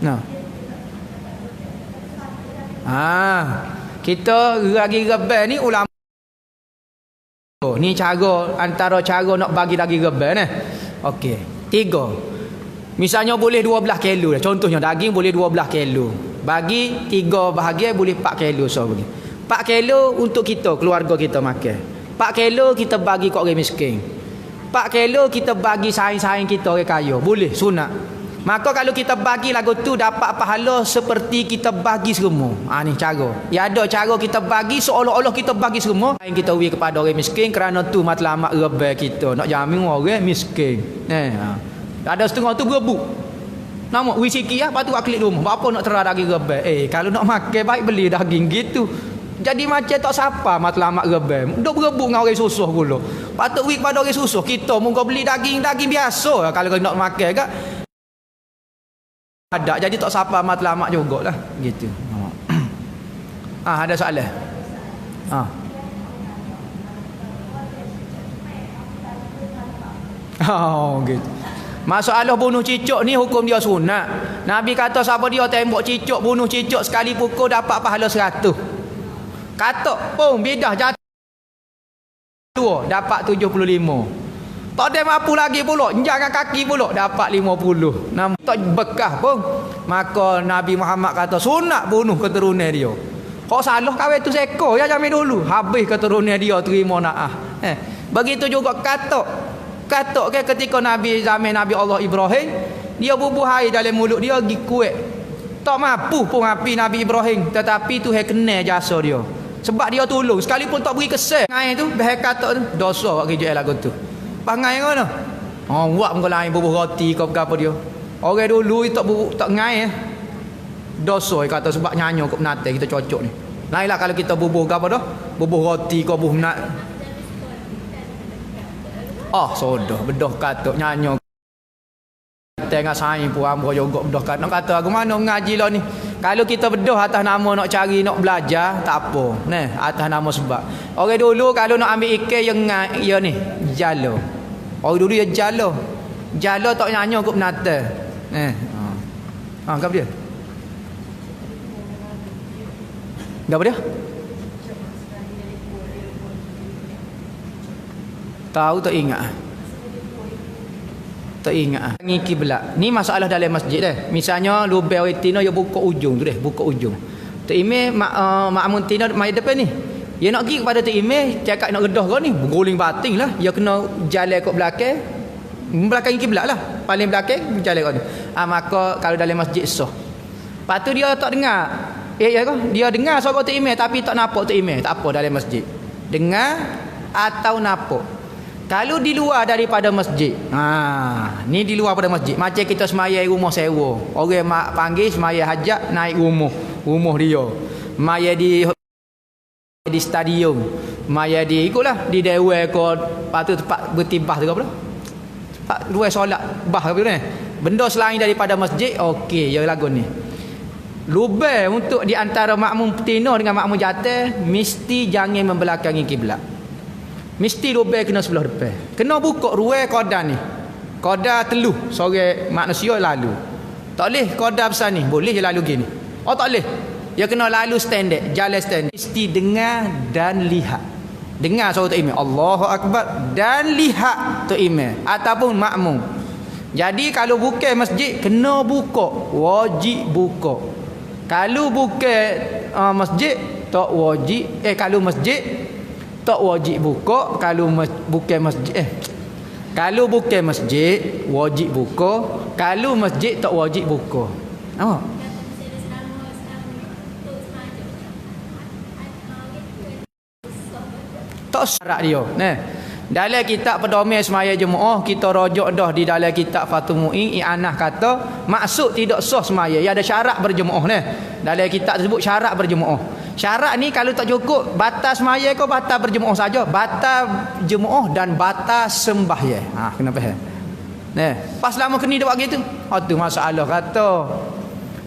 Nah. Kita lagi rebel ni ulama. Ni cara antara cara nak bagi lagi rebel ni. Okey. 3. Misalnya boleh 12 kilo. Contohnya daging boleh 12 kilo. Bagi 3 bahagian boleh 4 kilo so boleh. 4 kilo untuk kita, keluarga kita makan. 4 kilo kita bagi kat orang miskin. 4 kilo kita bagi saing-saing kita orang kaya. Boleh sunat. Maka kalau kita bagi lagu tu dapat pahala seperti kita bagi semua. Ni cara. Ya ada cara kita bagi seolah-olah kita bagi semua. Yang kita beri kepada orang miskin kerana tu matlamat rebel kita. Nak jamin orang miskin. Ada setengah tu berebut. Nama wi sikit lepas tu klik rumah. Apa nak terah daging rebel? Kalau nak makan baik beli daging gitu. Jadi macam tak siapa matlamat rebel. Duk berebut dengan orang susah pula. Patut wi kepada orang susah. Kita muka beli daging biasa kalau nak makan kak. Ada jadi tak siapa matlamat jugalah gitu. Ada soalan. Gitu. Masalah bunuh cicak ni hukum dia sunat. Nabi kata siapa dia tembak cicak, bunuh cicak sekali pukul dapat pahala 100. Kata pun bidah jatuh dapat 75. Tak ada mampu lagi pula, jangan kaki pula dapat 50. Tak bekah pun. Maka Nabi Muhammad kata sunat bunuh keturunan dia. Kau salah kahwin tu seko ya jamin dulu. Habis keturunan dia terima naah. Begitu juga katok ke ketika Nabi zaman Nabi Allah Ibrahim, dia bubuh air dalam mulut dia pergi kuat. Tak mampu pun api Nabi Ibrahim, tetapi tu kena jasa dia. Sebab dia tolong sekalipun tak beri kesan. Ngai tu bahaya katok tu dosa wak kerja lagu tu. Pangai ngono. Buat muka lain bubuh roti kau apa dia. Orang dulu tak ngai dosa kata sebab nyanyo kau penate kita cocok ni. Lainlah kalau kita bubuh apa dah? Bubuh roti kau bubuh nak sodoh bedah katuk nyanyo tengah saing pun ambo juga bedah kat nak kata aku mana mengaji lah ni. Kalau kita bedah atas nama nak cari nak belajar tak apa atas nama sebab orang dulu kalau nak ambil ikan yang ya ni jalo. Orang dulu ya jalo tak nyanyo kok penata apa dia apa dia tahu tak ingat ngi kiblat ni masalah dalam masjid misalnya lubang tino dia buka ujung tu buka ujung tak ime makmun tino mai depan ni dia nak pergi kepada tak ime cakap nak redah kau ni berguling bating lah dia kena jalan kat belakang kiblat lah paling belakang jalan kau ni maka kalau dalam masjid sah lepas tu dia tak dengar dia dengar suara tak ime tapi tak nampak tak ime tak apa dalam masjid dengar atau nampak. Kalau di luar daripada masjid, ni di luar pada masjid. Macam kita semayang rumah sewa. Orang panggil semayang hajat naik rumah dia. Semayang di stadium. Semayang di ikutlah di dewan ko patut tempat bertibah tu apa dah? Tempat luar solat bah apa ni? Benda selain daripada masjid, okey, ya lagu ni. Lubang untuk di antara makmum tino dengan makmum jatah mesti jangan membelakangi kiblat. Mesti lubang kena sebelah depan. Kena buka ruang kodan ni. Kodan teluh seorang manusia lalu. Tak boleh kodan besar ni. Boleh je lalu gini. Tak boleh. Dia kena lalu standard, jalan standard. Mesti dengar dan lihat. Dengar suara tok imam Allahu Akbar dan lihat tok imam ataupun makmum. Jadi kalau bukan masjid kena buka, wajib buka. Kalau bukan masjid tak wajib. Kalau masjid tak wajib buka. Kalau bukan masjid kalau bukan masjid wajib buka. Kalau masjid tak wajib buka. Tak syarat dia. Dalam kitab pedoman semaya jemaah kita rujuk dah di dalam kitab Fathul Muin i'anah kata maksud tidak sah semaya. Ia ada syarat berjemaah Dalam kitab tersebut syarat berjemaah. Syarat ni kalau tak cukup batas semaya kau batal berjemaah saja. Batal jemaah dan batal sembahyang. Kena faham. Pas lama kena dia buat gitu. Tu masalah kata.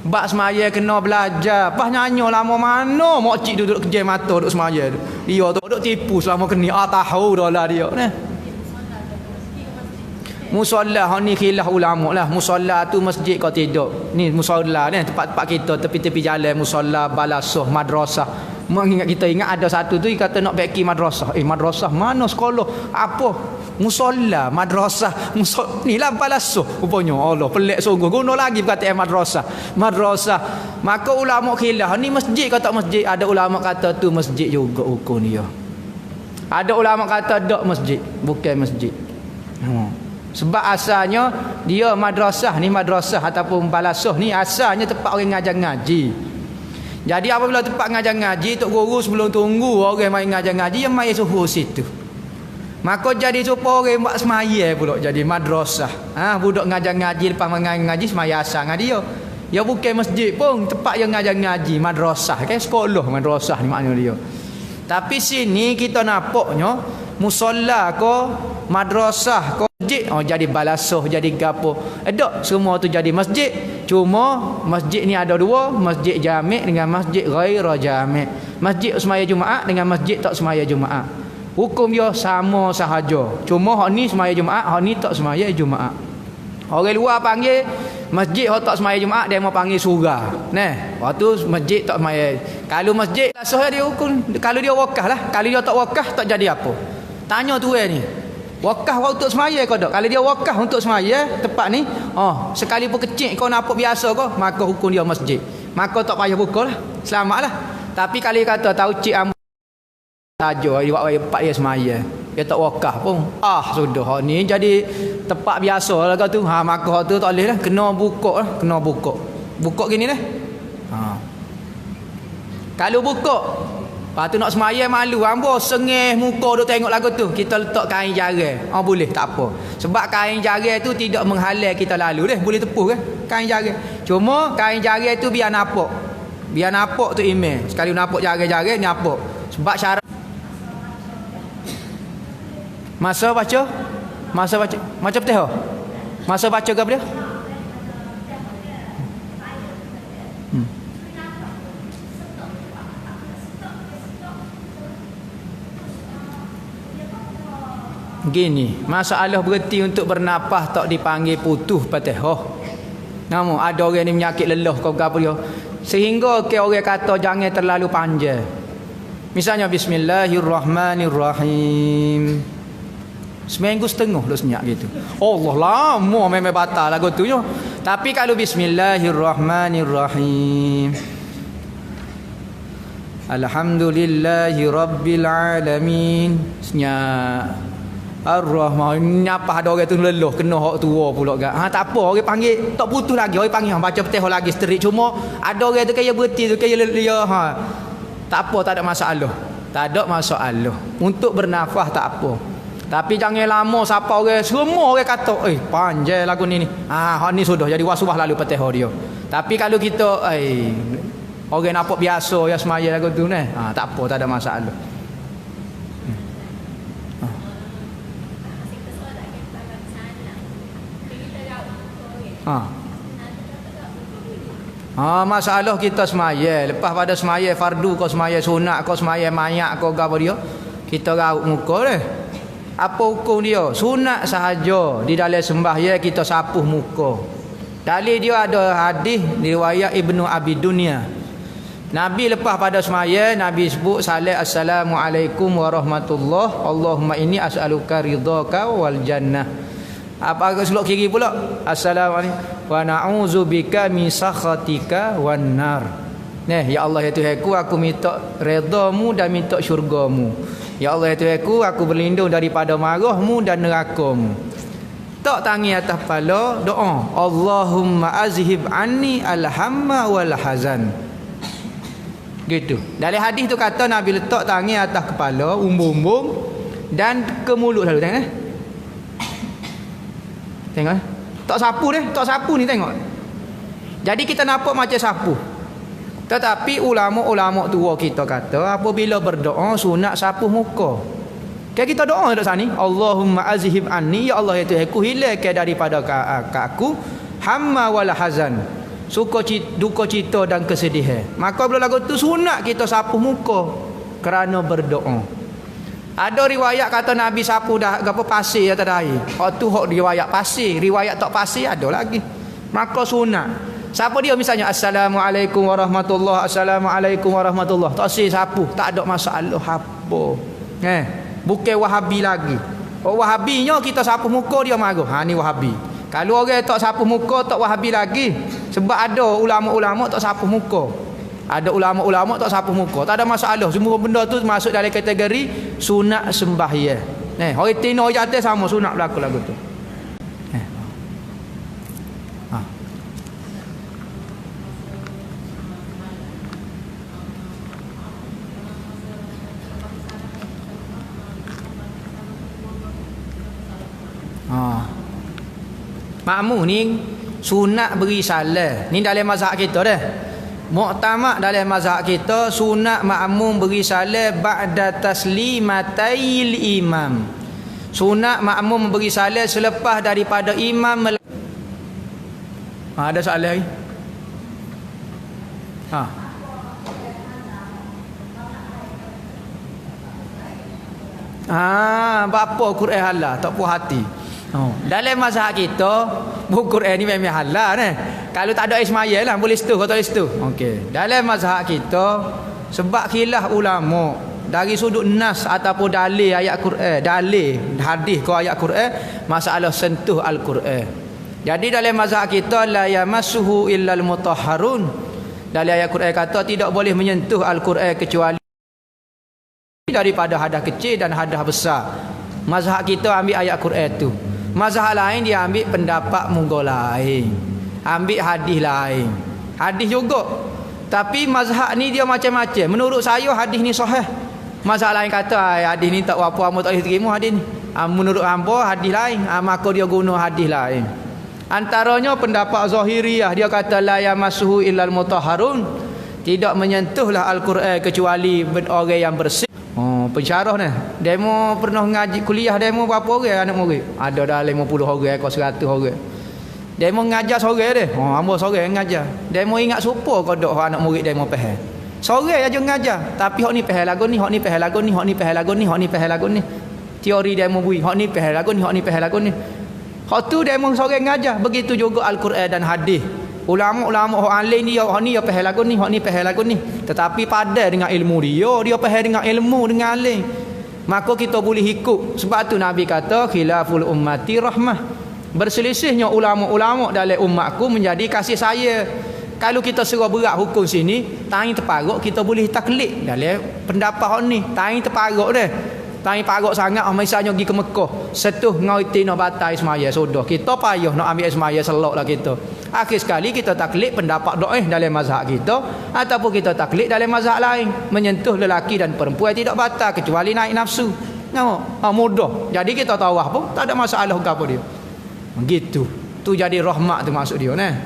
Bak semaya kena belajar. Pas nyanyi lama mana mokcik duduk kerja mata duduk semaya tu. Dia tu duduk tipu selama kena. Tahu dah lah dia. Musalla ni khilaf ulama lah. Musalla tu masjid kau tidak. Ni musalla ni tempat-tempat kita tepi-tepi jalan musalla balasah madrasah. Mengingat kita ingat ada satu tu kata nak beki madrasah. Madrasah mana sekolah? Apa? Musalla, madrasah, ni lah balasah. Rupanya Allah pelik sungguh. Guna lagi perkataan madrasah. Madrasah. Maka ulama khilaf ni masjid kata masjid. Ada ulama kata tu masjid juga hukum dia. Ada ulama kata tak masjid, bukan masjid. Sebab asalnya dia madrasah ni, madrasah ataupun balasuh ni asalnya tempat orang ngajar ngaji. Jadi apabila tempat ngajar ngaji, tok guru sebelum tunggu orang main ngajar ngaji, yang main suhu situ. Maka jadi supaya orang buat semaya pula jadi madrasah. Budak ngajar ngaji lepas ngaji semaya asal dengan dia. Ya bukan masjid pun, tempat yang ngajar ngaji, madrasah kan, sekolah madrasah ni makna dia. Tapi sini kita nampaknya musalla ko, madrasah ko, masjid jadi balasuh, jadi gapo. Tak, semua tu jadi masjid. Cuma masjid ni ada dua, masjid jami' dengan masjid ghaira jami'. Masjid semaya Jumaat dengan masjid tak semaya Jumaat. Hukum dia sama sahaja. Cuma hak ni semaya Jumaat, hak ni tak semaya Jumaat. Orang luar panggil masjid hak tak semaya Jumaat, dia mau panggil surga. Nah, waktu masjid tak semaya. Kalau masjid sah dia hukum, kalau dia wakaf lah. Kalau dia tak wakaf tak jadi apa. Tanya tuan ni. Wakaf untuk semaya kau tak? Kalau dia wakaf untuk semaya tempat ni, sekalipun kecil kau nampak biasa kau, maka hukum dia masjid. Maka tak payah buka lah. Selamatlah. Tapi kalau dia kata tahu cik am saja dia buat empat dia semaya. Dia tak wakaf pun. Sudah ni jadi tempat biasa lah kau tu. Maka tu tak boleh lah. Kena buka lah. Kena buka. Buka gini lah. Kalau buka, lepas tu nak semaya malu. Ambo sengih muka duk tengok lagu tu. Kita letak kain jaring. Boleh tak apa. Sebab kain jaring tu tidak menghalang kita lalu deh. Boleh tepuh kan kain jaring. Cuma kain jaring tu biar nampak. Biar nampak tu email. Sekali nampak jaring-jaring nampak. Sebab syarat masa baca macam teh. Masa baca ke dia? Gini, masalah berhenti untuk bernafas tak dipanggil putus Fatihah. Namun ada orang ni menyakit lelah kau apa dia. Sehingga ke orang kata jangan terlalu panjang. Misalnya bismillahirrahmanirrahim. Seminggu setengah dah senyap gitu. Allah lama memang batal lagu tu yo. Tapi kalau bismillahirrahmanirrahim. Alhamdulillahirabbil alamin. Senyap. Ar-Rahman, nyapa ada orang tu lelah kena hak tua pula gak. Tak apa, orang panggil tak putus lagi, orang panggil baca Fatihah lagi seterik. Cuma ada orang tu kaya berhenti tu kaya dia tak apa, tak ada masalah. Tak ada masalah. Untuk bernafas tak apa. Tapi jangan lama siapa orang semua orang kata, panjang lagu ni. Hak ni sudah jadi waswah lalu Fatihah dia. Tapi kalau kita orang nampak biasa ya semaya lagu tu ni, tak apa, tak ada masalah. Masalah kita semaya. Lepas pada semaya fardu kau semaya sunat kau semaya mayak kau apa dia, kita raut muka deh. Apa hukum dia? Sunat sahaja di dalam sembahyang kita sapuh muka. Dalil dia ada hadis riwayat Ibnu Abi Dunya. Nabi lepas pada semaya Nabi sebut salat assalamualaikum warahmatullahi, Allahumma inni as'aluka ridhaka wal jannah. Apa agak selok kiri pula? Assalamualaikum wa na'udzubika min sakhatika wan nar. Ya Allah ya Tuhanku, aku minta redamu dan minta syurgamu. Ya Allah ya Tuhanku, aku berlindung daripada marahmu dan nerakamu. Tak tangi atas kepala doa, Allahumma azhib anni alhamma wal hazan. Gitu. Dalam hadis tu kata Nabi letak tangi atas kepala, umbung-umbung dan ke mulut lalu tengok. Tengok. Tak sapu ni tengok. Jadi kita nampak macam sapu. Tetapi ulama-ulama tua kita kata apabila berdoa sunat sapu muka. Kita doa dekat sini, Allahumma azhib anni, ya Allah ya Tuhanku, hilangkan daripada aku hamma wal hazan, duka cita dan kesedihan. Maka bila lagu tu sunat kita sapu muka kerana berdoa. Ada riwayat kata Nabi sapu dah gapo pasir atas air. Hak tu hak riwayat pasir, riwayat tak pasir ada lagi. Maka sunat. Siapa dia misalnya assalamualaikum warahmatullahi, assalamualaikum warahmatullahi. Tak sih sapu, tak ada masalah apa. Bukan Wahabi lagi. Wahabinya kita sapu muka dia marah. Ni Wahabi. Kalau orang tak sapu muka tak Wahabi lagi. Sebab ada ulama-ulama tak sapu muka. Ada ulama-ulama tak sapu muka, tak ada masalah. Semua benda tu masuk dalam kategori sunat sembahyang. Orang tino jatuh sama sunat berlaku lagu tu. Makmum ni sunat beri salam. Ni dalam mazhab kita dah. Muktamad dalam mazhab kita sunat makmum beri salam ba'da taslimatayil imam. Sunat makmum beri salam selepas daripada imam ada soalan lagi? Apa Quran halal tak puas hati. Dalam mazhab kita buku Quran ni memang halal ni. Kalau tak ada Ismail lah boleh situ, kau tak boleh situ. Okey. Dalam mazhab kita sebab khilaf ulama dari sudut nas ataupun dalil ayat Quran, dalil hadis ke ayat Quran, masalah sentuh al-Quran. Jadi dalam mazhab kita la yamassuhu illal mutahharun. Dalam ayat Quran kata tidak boleh menyentuh al-Quran kecuali daripada hadas kecil dan hadas besar. Mazhab kita ambil ayat Quran tu. Mazhab lain dia ambil pendapat munggo lain, ambil hadis lain, hadis juga. Tapi mazhab ni dia macam-macam. Menurut saya hadis ni sahih. Mazhab lain kata hadis ni tak apa, hamba tak boleh terima hadis ni. Menurut hamba hadis lain, maka dia guna hadis lain. Antaranya pendapat Zahiriyah, dia kata la yamassuhu illal mutahharun, tidak menyentuhlah al-Quran kecuali orang yang bersih. Pensyarah ni demo pernah ngaji kuliah demo berapa orang anak murid? Ada dah 50 orang ke 100 orang. Demo ngajar sore dia. Hamba sore ngajar. Demo ingat supo kodok anak murid demo faham. Sore aja ngajar, tapi hok ni faham lagu ni, hok ni faham lagu ni, hok ni faham lagu ni, hok ni faham lagu ni. Teori demo bui, hok ni faham lagu ni, hok ni faham lagu ni. Hok tu demo sore ngajar. Begitu juga al-Quran dan hadis. Ulama-ulama orang alim dia, hok ni dia faham lagu ni, hok ni faham lagu ni. Tetapi pada dengan ilmu dia faham dengan ilmu dengan alim. Maka kita boleh ikut. Sebab tu Nabi kata khilaful ummati rahmah. Berselisihnya ulama-ulama dalam umatku menjadi kasih saya. Kalau kita serah berat hukum sini, taing terparuk kita boleh taklid dalam pendapat hok ni. Taing terparuk dah. Taing paruk sangat misalnya pergi ke Mekah, setuh ngauti nak batal semaya sudah. Kita payah nak ambil semaya seloklah kita. Akhir sekali kita taklid pendapat doeh dalam mazhab kita ataupun kita taklid dalam mazhab lain. Menyentuh lelaki dan perempuan tidak batal kecuali naik nafsu. Nampak? Mudah. Jadi kita tawaf pun tak ada masalah apa dia. Begitu. Tu jadi rahmat tu maksud dia nah.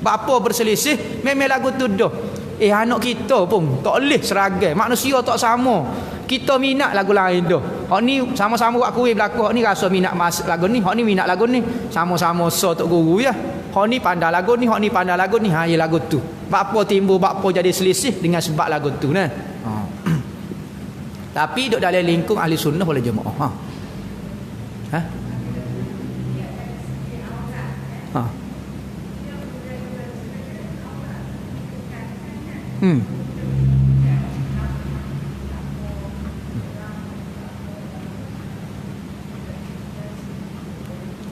Bapa berselisih memang lagu tu dah. Anak kita pun tak boleh seragam. Manusia tak sama. Kita minat lagu lain dah. Hak ni sama-sama buat kuih berlaku. Hak ni rasa minat lagu ni, hak ni minat lagu ni. Sama-sama so tok guru ya. Hak ni pandai lagu ni, hak ni pandai lagu ni. Ya lagu tu. Bakpo timbul bakpo jadi selisih dengan sebab lagu tu nah. Tapi duduk dalam lingkung ahli sunnah boleh jemaah.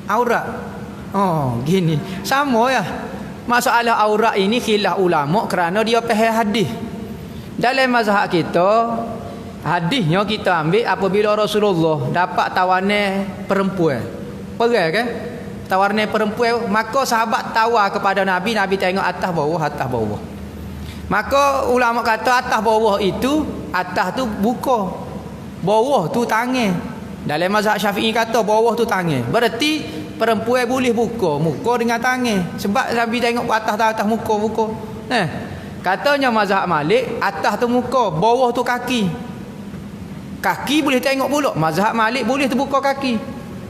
Aurat. Gini. Sama ya. Masalah aurat ini khilaf ulama kerana dia faham hadis. Dalam mazhab kita, hadisnya kita ambil apabila Rasulullah dapat tawanan perempuan. Perang kan? Tawanan perempuan, maka sahabat tawar kepada Nabi, Nabi tengok atas bawah, atas bawah. Maka ulama kata atas bawah itu, atas tu buka, bawah tu tangan. Dalam mazhab Syafi'i kata bawah tu tangan. Berarti perempuan boleh buka muka dengan tangan. Sebab Nabi tengok atas muka. Katanya mazhab Malik atas tu muka, bawah tu kaki. Kaki boleh tengok pula. Mazhab Malik boleh terbuka kaki.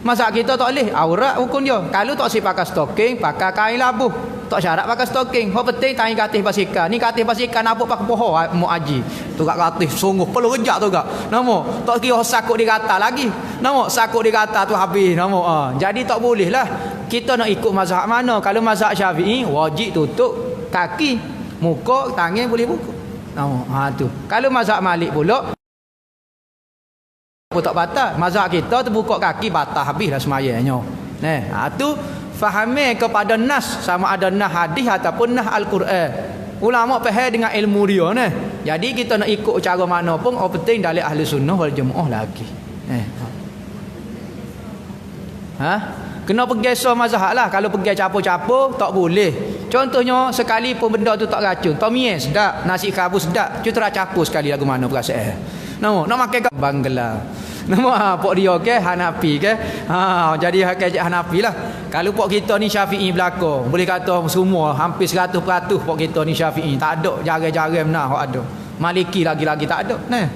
Mazhab kita tak boleh. Aurat hukum dia. Kalau tak si pakai stocking, pakai kain labuh. Tak syarat pakai stocking. Hak penting tangan katis basikal. Ni katis basikal nampak pakai pohon mau haji. Tu kat katis sungguh perlu rejak tu gak. Nama tak kira sakut di kata lagi. Nama sakut di kata tu habis nama. Jadi tak boleh lah. Kita nak ikut mazhab mana? Kalau mazhab Syafi'i wajib tutup kaki, muka, tangan boleh buka. Nama tu. Kalau mazhab Malik pula tak batal. Mazhab kita terbuka kaki batal habislah semayanya. Tu fahami kepada nas, sama ada nas hadis ataupun nas al-Quran. Ulama faham dengan ilmu dia nah. Jadi kita nak ikut cara mana pun penting dari ahli sunnah wal jamaah lagi. Kena pergi mazhab lah. Kalau pergi capur-capur tak boleh. Contohnya sekali pun benda tu tak racun, tomie sedap, nasi kabus sedap, cutera capur sekali lagu mana perasaan. Nak makan Bangla. Nama pok dia ke Hanafi ke. Jadi kecek Hanafi lah. Kalau pok kita ni Syafi'i belaka, boleh kata semua hampir 100% pok kita ni Syafi'i. Tak ada jarang-jarang nah hok ada. Maliki lagi-lagi tak ada. Nah.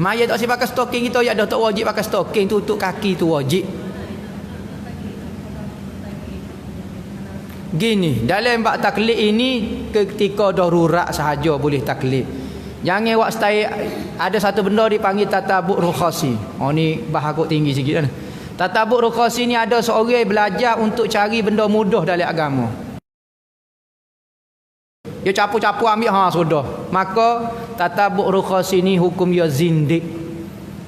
Maya tak pakai stocking kita ya dah tak wajib pakai stocking, tutup kaki tu wajib. Gini, dalam bab taklid ini ketika darurat sahaja boleh taklid. Jangan awak stay ada satu benda dipanggil tatabuk rukhasi. Ni bahaguk tinggi sikit kan. Tatabuk rukhasi ni ada seorang belajar untuk cari benda mudah dalam agama. Dia capu-capu ambil sudah. Maka tatabuk rukhasi ni hukum dia zindik.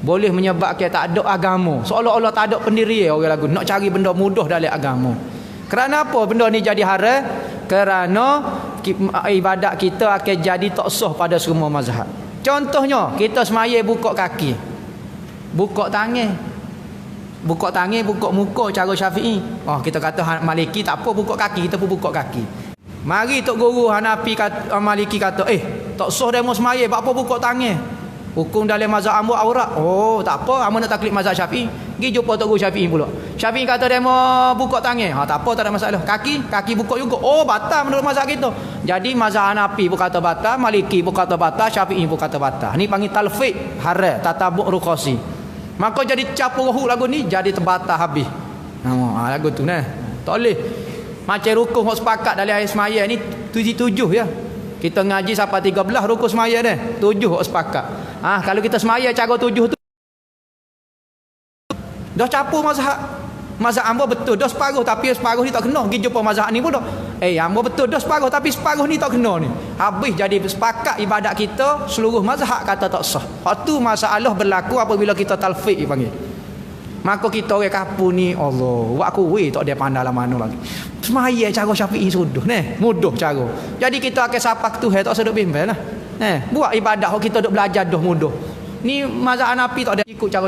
Boleh menyebabkan tak ada agama. Seolah-olah tak ada pendirian orang lagu nak cari benda mudah dalam agama. Kerana apa benda ni jadi haram? Kerana ibadat kita akan jadi tak sah pada semua mazhab. Contohnya, kita semaya buka kaki. Buka tangan. Buka tangan, buka muka cara Syafi'i. Kita kata Maliki tak apa buka kaki, kita pun buka kaki. Mari tok guru Hanafi kata Maliki kata, tak sah demo semaya, apa buka tangan? Hukum dalam mazhab ambo aurat. Tak apa, ambo nak taklid mazhab Syafi'i. Pergi jumpa tok guru Syafi'i pula. Syafi'i kata demo buka tangan. Tak apa, tak ada masalah. Kaki buka juga. Batal menurut mazhab kita. Jadi mazhab Hanafi pun kata batal, Maliki pun kata batal, Syafi'i pun kata batal. Ni panggil talfiq, haram, tatabuk rukhasi. Maka jadi capu rohu lagu ni jadi terbatal habis. Lagu tu nah. Tak boleh. Macam rukun hok sepakat dalam hari semaya ni 7 ya. Kita ngaji sampai 13 rukun semaya dah. 7 hok sepakat. Kalau kita semaya cara 7 tu dah capu mazhab. Mazhab ambo betul dah separuh tapi separuh ni tak kena. Pergi jumpa mazhab ni pun dah. Ambo betul dah separuh tapi separuh ni tak kena ni. Habis jadi sepakat ibadat kita seluruh mazhab kata tak sah. Hak tu masalah berlaku apabila kita talfiq dipanggil. Maka kita orang kapu ni Allah, buat kuih tak dia pandai lah mana lagi. Semaya cara Syafi'i sudah mudah cara. Jadi kita akan sapak Tuhan tak sedap bimbel lah. Buat ibadat kita duk belajar dah mudah. Ni mazhab Hanafi tak ada ikut cara